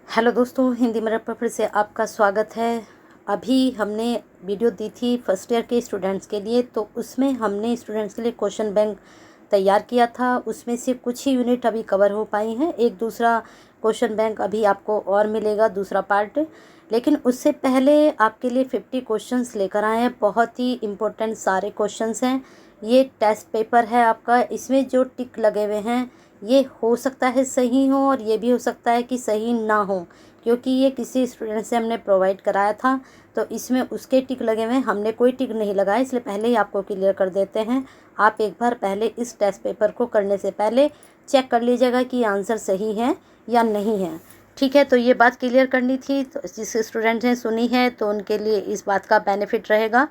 Hello दोस्तों, Hindi mirror पर फिर से आपका स्वागत है। अभी हमने वीडियो दी थी फर्स्ट ईयर के स्टूडेंट्स के लिए, तो उसमें हमने स्टूडेंट्स के लिए क्वेश्चन बैंक तैयार किया था। उसमें से कुछ ही यूनिट अभी कवर हो पाई हैं। एक दूसरा क्वेश्चन बैंक अभी आपको और मिलेगा, दूसरा पार्ट। लेकिन उससे पहले आपके लिए 50 क्वेश्चंस लेकर आए हैं। बहुत ही इम्पोर्टेंट सारे क्वेश्चंस हैं। ये टेस्ट पेपर है आपका। इसमें जो टिक लगे हुए हैं ये हो सकता है सही हो और ये भी हो सकता है कि सही ना हो, क्योंकि ये किसी स्टूडेंट से हमने प्रोवाइड कराया था, तो इसमें उसके टिक लगे हुए हैं। हमने कोई टिक नहीं लगाया, इसलिए पहले ही आपको क्लियर कर देते हैं। आप एक बार पहले इस टेस्ट पेपर को करने से पहले चेक कर लीजिएगा कि आंसर सही है या नहीं है। ठीक है, तो ये बात क्लियर करनी थी। तो जिस स्टूडेंट ने सुनी है तो उनके लिए इस बात का बेनिफिट रहेगा।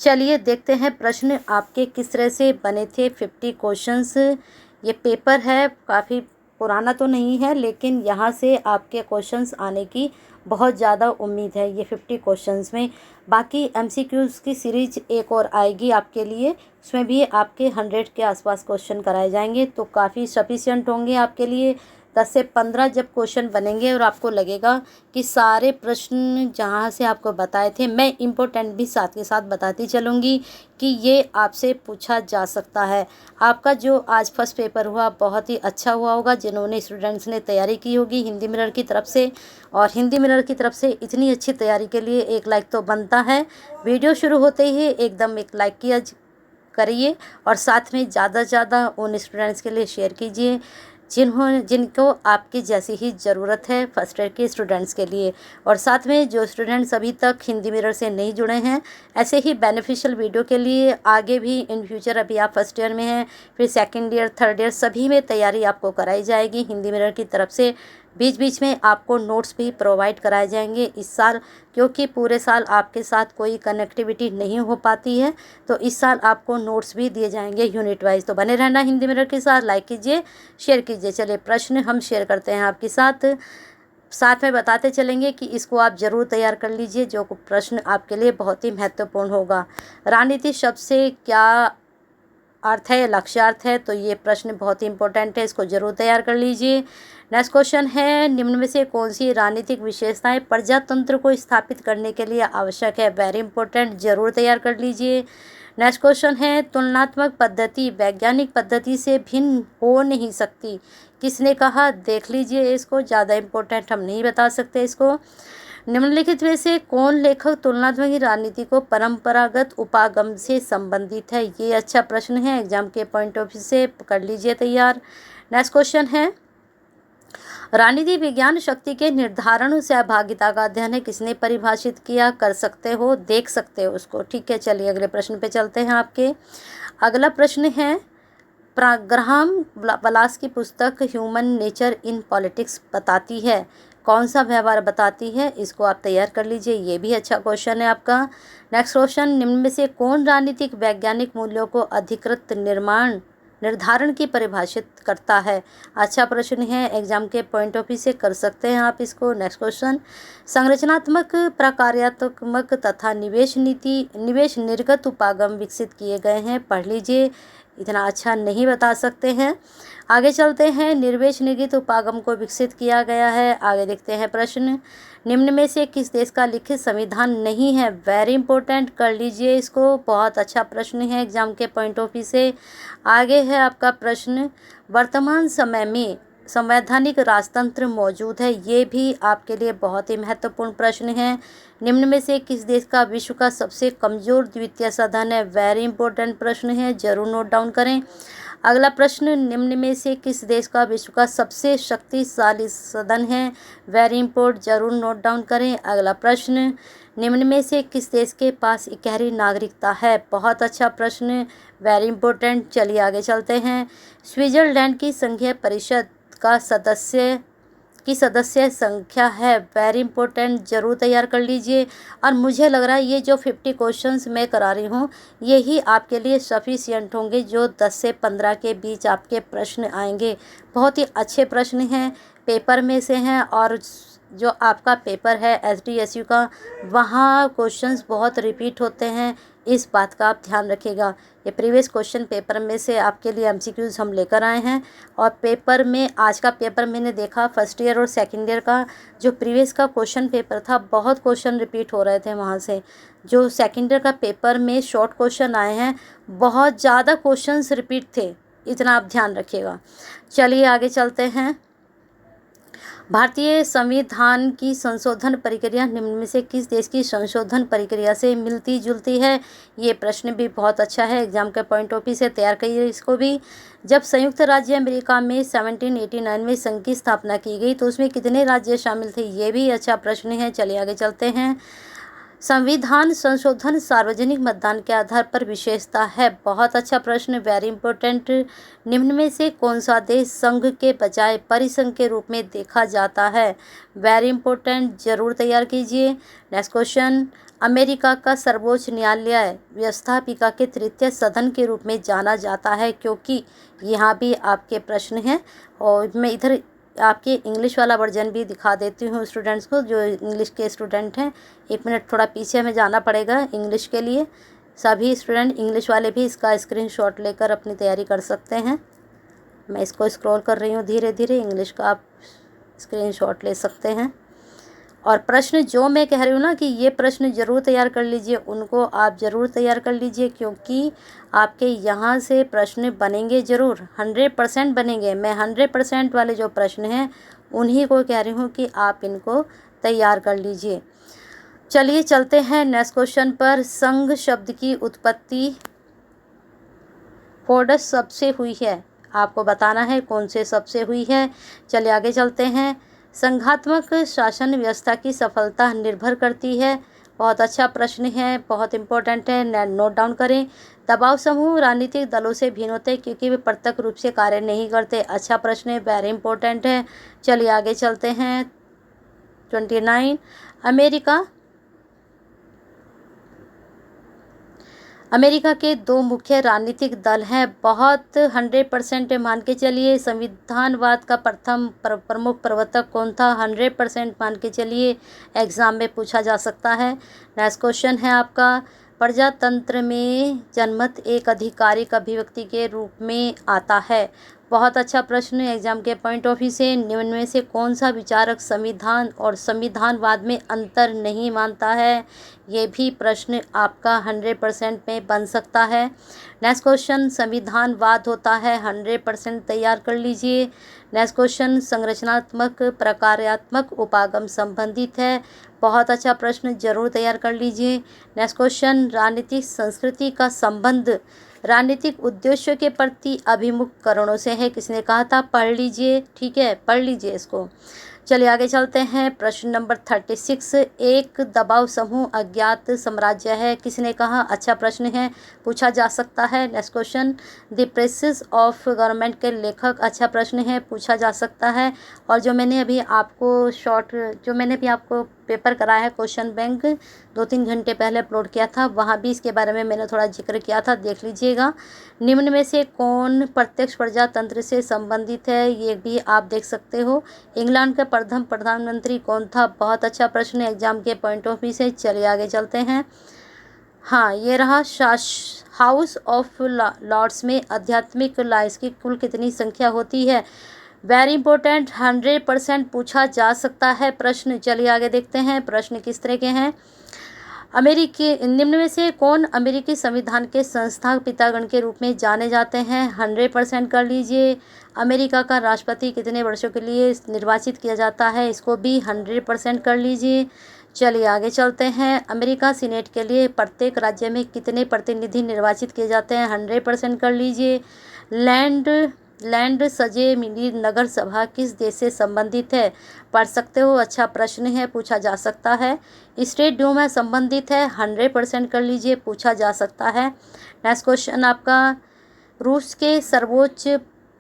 चलिए देखते हैं प्रश्न आपके किस तरह से बने थे। 50 क्वेश्चंस ये पेपर है, काफ़ी पुराना तो नहीं है, लेकिन यहाँ से आपके क्वेश्चंस आने की बहुत ज़्यादा उम्मीद है ये 50 क्वेश्चंस में। बाकी एमसीक्यूज़ की सीरीज एक और आएगी आपके लिए, उसमें भी आपके 100 के आसपास क्वेश्चन कराए जाएंगे, तो काफ़ी सफिशिएंट होंगे आपके लिए। 10 से 15 जब क्वेश्चन बनेंगे और आपको लगेगा कि सारे प्रश्न जहाँ से आपको बताए थे, मैं इम्पोर्टेंट भी साथ के साथ बताती चलूँगी कि ये आपसे पूछा जा सकता है। आपका जो आज फर्स्ट पेपर हुआ बहुत ही अच्छा हुआ होगा, जिन्होंने स्टूडेंट्स ने तैयारी की होगी हिंदी मिरर की तरफ से। और हिंदी मिरर की तरफ से इतनी अच्छी तैयारी के लिए एक लाइक तो बनता है। वीडियो शुरू होते ही एकदम एक लाइक किया करिए और साथ में ज़्यादा से ज़्यादा उन स्टूडेंट्स के लिए शेयर कीजिए जिनको आपकी जैसी ही ज़रूरत है फर्स्ट ईयर के स्टूडेंट्स के लिए। और साथ में जो स्टूडेंट्स अभी तक हिंदी मिरर से नहीं जुड़े हैं, ऐसे ही बेनिफिशियल वीडियो के लिए आगे भी इन फ्यूचर, अभी आप फर्स्ट ईयर में हैं, फिर सेकंड ईयर, थर्ड ईयर, सभी में तैयारी आपको कराई जाएगी हिंदी मिरर की तरफ से। बीच बीच में आपको नोट्स भी प्रोवाइड कराए जाएंगे इस साल, क्योंकि पूरे साल आपके साथ कोई कनेक्टिविटी नहीं हो पाती है, तो इस साल आपको नोट्स भी दिए जाएंगे यूनिट वाइज। तो बने रहना हिंदी मिरर के साथ, लाइक कीजिए, शेयर कीजिए। चलिए प्रश्न हम शेयर करते हैं आपके साथ, साथ में बताते चलेंगे कि इसको आप ज़रूर तैयार कर लीजिए, जो प्रश्न आपके लिए बहुत ही महत्वपूर्ण होगा। राजनीति शब्द से क्या अर्थ है, लक्ष्यार्थ है, तो ये प्रश्न बहुत ही इंपॉर्टेंट है, इसको जरूर तैयार कर लीजिए। नेक्स्ट क्वेश्चन है, निम्न में से कौन सी राजनीतिक विशेषताएं प्रजातंत्र को स्थापित करने के लिए आवश्यक है। वेरी इंपॉर्टेंट, जरूर तैयार कर लीजिए। नेक्स्ट क्वेश्चन है, तुलनात्मक पद्धति वैज्ञानिक पद्धति से भिन्न हो नहीं सकती, किसने कहा। देख लीजिए इसको, ज़्यादा इंपॉर्टेंट हम नहीं बता सकते इसको। निम्नलिखित में से कौन लेखक तुलनात्मक राजनीति को परंपरागत उपागम से संबंधित है। ये अच्छा प्रश्न है, एग्जाम के पॉइंट ऑफ व्यू से कर लीजिए तैयार। नेक्स्ट क्वेश्चन है, राजनीति विज्ञान शक्ति के निर्धारण सहभागिता का अध्ययन है, किसने परिभाषित किया। कर सकते हो, देख सकते हो उसको। ठीक है, चलिए अगले प्रश्न पे चलते हैं आपके। अगला प्रश्न है, ग्राहम बलास की पुस्तक ह्यूमन नेचर इन पॉलिटिक्स बताती है, कौन सा व्यवहार बताती है। इसको आप तैयार कर लीजिए, ये भी अच्छा क्वेश्चन है आपका। नेक्स्ट क्वेश्चन, निम्न में से कौन राजनीतिक वैज्ञानिक मूल्यों को अधिकृत निर्धारण की परिभाषित करता है। अच्छा प्रश्न है, एग्जाम के पॉइंट ऑफ व्यू से कर सकते हैं आप इसको। नेक्स्ट क्वेश्चन, संरचनात्मक प्रकार्यात्मक तथा निवेश निर्गत उपागम विकसित किए गए हैं, पढ़ लीजिए, इतना अच्छा नहीं बता सकते हैं। आगे चलते हैं, निर्वेश निर्गित उपागम को विकसित किया गया है। आगे देखते हैं प्रश्न, निम्न में से किस देश का लिखित संविधान नहीं है। वेरी इंपॉर्टेंट, कर लीजिए इसको, बहुत अच्छा प्रश्न है एग्जाम के पॉइंट ऑफ व्यू से। आगे है आपका प्रश्न, वर्तमान समय में संवैधानिक राजतंत्र मौजूद है, ये भी आपके लिए बहुत ही महत्वपूर्ण प्रश्न है। निम्न में से किस देश का विश्व का सबसे कमजोर द्वितीय सदन है। वेरी इंपॉर्टेंट प्रश्न है, जरूर नोट डाउन करें। अगला प्रश्न, निम्न में से किस देश का विश्व का सबसे शक्तिशाली सदन है। वेरी इंपॉर्टेंट, जरूर नोट डाउन करें। अगला प्रश्न, निम्न में से किस देश के पास इकहरी नागरिकता है। बहुत अच्छा प्रश्न, वेरी इंपॉर्टेंट। चलिए आगे चलते हैं, स्विट्जरलैंड की संघीय परिषद का सदस्य संख्या है। वेरी इंपॉर्टेंट, जरूर तैयार कर लीजिए। और मुझे लग रहा है ये जो 50 क्वेश्चंस मैं करा रही हूँ, यही आपके लिए सफिशिएंट होंगे, जो 10 से 15 के बीच आपके प्रश्न आएंगे। बहुत ही अच्छे प्रश्न हैं, पेपर में से हैं, और जो आपका पेपर है एसडीएसयू का, वहाँ क्वेश्चंस बहुत रिपीट होते हैं, इस बात का आप ध्यान रखिएगा। ये प्रीवियस क्वेश्चन पेपर में से आपके लिए एमसीक्यूज़ हम लेकर आए हैं, और पेपर में आज का पेपर मैंने देखा फर्स्ट ईयर और सेकंड ईयर का जो प्रीवियस का क्वेश्चन पेपर था, बहुत क्वेश्चन रिपीट हो रहे थे वहाँ से। जो सेकंड ईयर का पेपर में शॉर्ट क्वेश्चन आए हैं, बहुत ज़्यादा क्वेश्चंस रिपीट थे, इतना आप ध्यान रखिएगा। चलिए आगे चलते हैं। भारतीय संविधान की संशोधन प्रक्रिया निम्न में से किस देश की संशोधन प्रक्रिया से मिलती जुलती है? ये प्रश्न भी बहुत अच्छा है, एग्जाम के पॉइंट ऑफ व्यू से तैयार करिए इसको भी। जब संयुक्त राज्य अमेरिका में 1789 में संघ की स्थापना की गई तो उसमें कितने राज्य शामिल थे? ये भी अच्छा प्रश्न है। चलिए आगे चलते हैं। संविधान संशोधन सार्वजनिक मतदान के आधार पर विशेषता है। बहुत अच्छा प्रश्न, वेरी इंपॉर्टेंट। निम्न में से कौन सा देश संघ के बजाय परिसंघ के रूप में देखा जाता है? वेरी इंपॉर्टेंट, जरूर तैयार कीजिए। Next question. अमेरिका का सर्वोच्च न्यायालय व्यवस्थापिका के तृतीय सदन के रूप में जाना जाता है, क्योंकि यहाँ भी आपके प्रश्न हैं। और मैं इधर आपके इंग्लिश वाला वर्जन भी दिखा देती हूँ स्टूडेंट्स को, जो इंग्लिश के स्टूडेंट हैं। 1 मिनट थोड़ा पीछे हमें जाना पड़ेगा इंग्लिश के लिए। सभी स्टूडेंट इंग्लिश वाले भी इसका स्क्रीनशॉट लेकर अपनी तैयारी कर सकते हैं। मैं इसको स्क्रॉल कर रही हूँ धीरे धीरे, इंग्लिश का आप स्क्रीनशॉट ले सकते हैं। और प्रश्न जो मैं कह रही हूँ ना कि ये प्रश्न ज़रूर तैयार कर लीजिए, उनको आप ज़रूर तैयार कर लीजिए, क्योंकि आपके यहाँ से प्रश्न बनेंगे ज़रूर, 100% बनेंगे। मैं 100% वाले जो प्रश्न हैं उन्हीं को कह रही हूँ कि आप इनको तैयार कर लीजिए। चलिए चलते हैं नेक्स्ट क्वेश्चन पर। संघ शब्द की उत्पत्ति फोर्डस शब्द से हुई है, आपको बताना है कौन से शब्द से हुई है। चलिए आगे चलते हैं। संघात्मक शासन व्यवस्था की सफलता निर्भर करती है। बहुत अच्छा प्रश्न है, बहुत इंपॉर्टेंट है, नोट डाउन करें। दबाव समूह राजनीतिक दलों से भिन्न होते हैं क्योंकि वे प्रत्यक्ष रूप से कार्य नहीं करते। अच्छा प्रश्न है, वेरी इंपॉर्टेंट है। चलिए आगे चलते हैं। 29। अमेरिका के 2 मुख्य राजनीतिक दल हैं। बहुत 100% मान के चलिए। संविधानवाद का प्रथम प्रमुख प्रवर्तक कौन था? 100% मान के चलिए, एग्ज़ाम में पूछा जा सकता है। नेक्स्ट क्वेश्चन है आपका। प्रजातंत्र में जनमत एक आधिकारिक अभिव्यक्ति के रूप में आता है। बहुत अच्छा प्रश्न, एग्जाम के पॉइंट ऑफ व्यू से। निम्न में से कौन सा विचारक संविधान और संविधानवाद में अंतर नहीं मानता है? ये भी प्रश्न आपका 100% में बन सकता है। Next question. संविधानवाद होता है, 100% तैयार कर लीजिए। Next question. संरचनात्मक प्रकार्यात्मक उपागम संबंधित है। बहुत अच्छा प्रश्न, जरूर तैयार कर लीजिए। Next question. राजनीतिक संस्कृति का संबंध राजनीतिक उद्देश्यों के प्रति अभिमुख कारणों से है। किसने कहा था? पढ़ लीजिए, ठीक है, पढ़ लीजिए इसको। चलिए आगे चलते हैं। प्रश्न नंबर 36। एक दबाव समूह अज्ञात साम्राज्य है, किसने कहा? अच्छा प्रश्न है, पूछा जा सकता है। Next question. The precious of government के लेखक, अच्छा प्रश्न है, पूछा जा सकता है। और जो मैंने अभी आपको पेपर कराया है क्वेश्चन बैंक, 2-3 घंटे पहले अपलोड किया था, वहाँ भी इसके बारे में मैंने थोड़ा जिक्र किया था, देख लीजिएगा। निम्न में से कौन प्रत्यक्ष प्रजातंत्र से संबंधित है? ये भी आप देख सकते हो। इंग्लैंड का प्रथम प्रधानमंत्री कौन था? बहुत अच्छा प्रश्न है एग्जाम के पॉइंट ऑफ व्यू से। चलिए आगे चलते हैं। हाँ, ये रहा। हाउस ऑफ लॉर्ड्स में आध्यात्मिक लॉज की कुल कितनी संख्या होती है? वेरी इंपॉर्टेंट, 100% पूछा जा सकता है प्रश्न। चलिए आगे देखते हैं प्रश्न किस तरह के हैं। निम्न में से कौन अमेरिकी संविधान के संस्थापक पितागण के रूप में जाने जाते हैं? 100% कर लीजिए। अमेरिका का राष्ट्रपति कितने वर्षों के लिए निर्वाचित किया जाता है? इसको भी 100% कर लीजिए। चलिए आगे चलते हैं। अमेरिका सीनेट के लिए प्रत्येक राज्य में कितने प्रतिनिधि निर्वाचित किए जाते हैं? 100% कर लीजिए। लैंड सजे मिली नगर सभा किस देश से संबंधित है? पढ़ सकते हो, अच्छा प्रश्न है, पूछा जा सकता है। स्टेट ड्यूमा संबंधित है, 100% कर लीजिए, पूछा जा सकता है। नेक्स्ट क्वेश्चन आपका। रूस के सर्वोच्च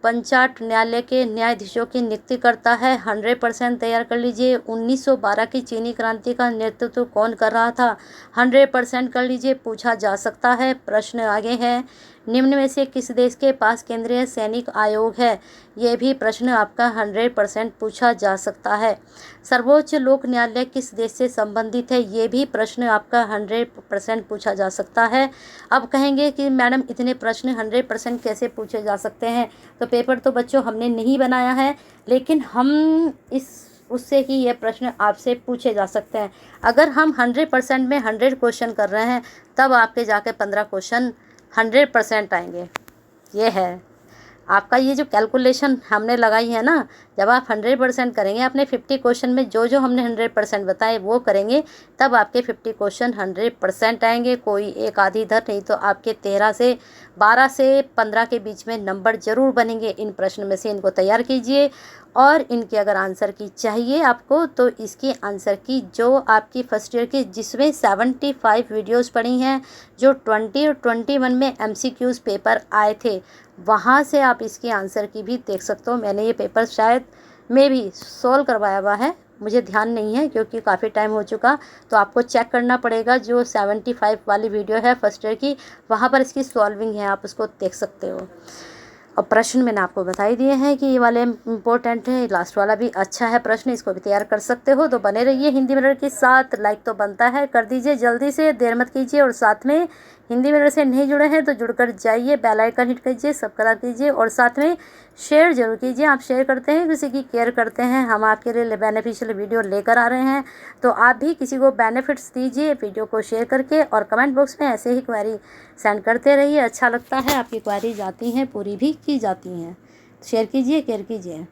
पंचायत न्यायालय के न्यायाधीशों की नियुक्ति करता है, 100% तैयार कर लीजिए। 1912 की चीनी क्रांति का नेतृत्व कौन कर रहा था? 100% कर लीजिए, पूछा जा सकता है। प्रश्न आगे है। निम्न में से किस देश के पास केंद्रीय सैनिक आयोग है? ये भी प्रश्न आपका 100% पूछा जा सकता है। सर्वोच्च लोक न्यायालय किस देश से संबंधित है? ये भी प्रश्न आपका 100% पूछा जा सकता है। अब कहेंगे कि मैडम इतने प्रश्न 100% कैसे पूछे जा सकते हैं? तो पेपर तो बच्चों हमने नहीं बनाया है, लेकिन हम उससे कि ये प्रश्न आपसे पूछे जा सकते हैं। अगर हम 100% में 100 क्वेश्चन कर रहे हैं, तब आपके जाके 15 क्वेश्चन 100% आएंगे। ये है आपका ये जो कैलकुलेशन हमने लगाई है ना, जब आप 100% करेंगे, अपने 50 क्वेश्चन में जो जो हमने 100% बताए वो करेंगे, तब आपके 50 क्वेश्चन 100% आएंगे। कोई एक आधी इधर, नहीं तो आपके 12 से 15 के बीच में नंबर ज़रूर बनेंगे। इन प्रश्न में से इनको तैयार कीजिए, और इनके अगर आंसर की चाहिए आपको, तो इसकी आंसर की जो आपकी फर्स्ट ईयर की जिसमें 75 वीडियोस पड़ी हैं, जो 20 और 21 में MCQs पेपर आए थे, वहाँ से आप इसकी आंसर की भी देख सकते हो। मैंने ये पेपर शायद में भी सॉल्व करवाया हुआ है, मुझे ध्यान नहीं है क्योंकि काफ़ी टाइम हो चुका, तो आपको चेक करना पड़ेगा। जो 75 वाली वीडियो है फर्स्ट ईयर की, वहाँ पर इसकी सॉल्विंग है, आप उसको देख सकते हो। और प्रश्न मैंने आपको बता ही दिए हैं कि ये वाले इम्पोर्टेंट है, लास्ट वाला भी अच्छा है प्रश्न, इसको भी तैयार कर सकते हो। तो बने रहिए हिंदी मिरर के साथ। लाइक तो बनता है, कर दीजिए जल्दी से, देर मत कीजिए। और साथ में हिंदी मिरर से नहीं जुड़े हैं तो जुड़कर जाइए, बेल आइकन हिट कीजिए, सब्सक्राइब कीजिए, और साथ में शेयर जरूर कीजिए। आप शेयर करते हैं, किसी की केयर करते हैं, हम आपके लिए बेनिफिशियल वीडियो लेकर आ रहे हैं, तो आप भी किसी को बेनिफिट्स दीजिए वीडियो को शेयर करके। और कमेंट बॉक्स में ऐसे ही क्वेरी सेंड करते रहिए, अच्छा लगता है, आपकी क्वेरी जाती हैं, पूरी भी की जाती हैं। शेयर कीजिए, केयर कीजिए।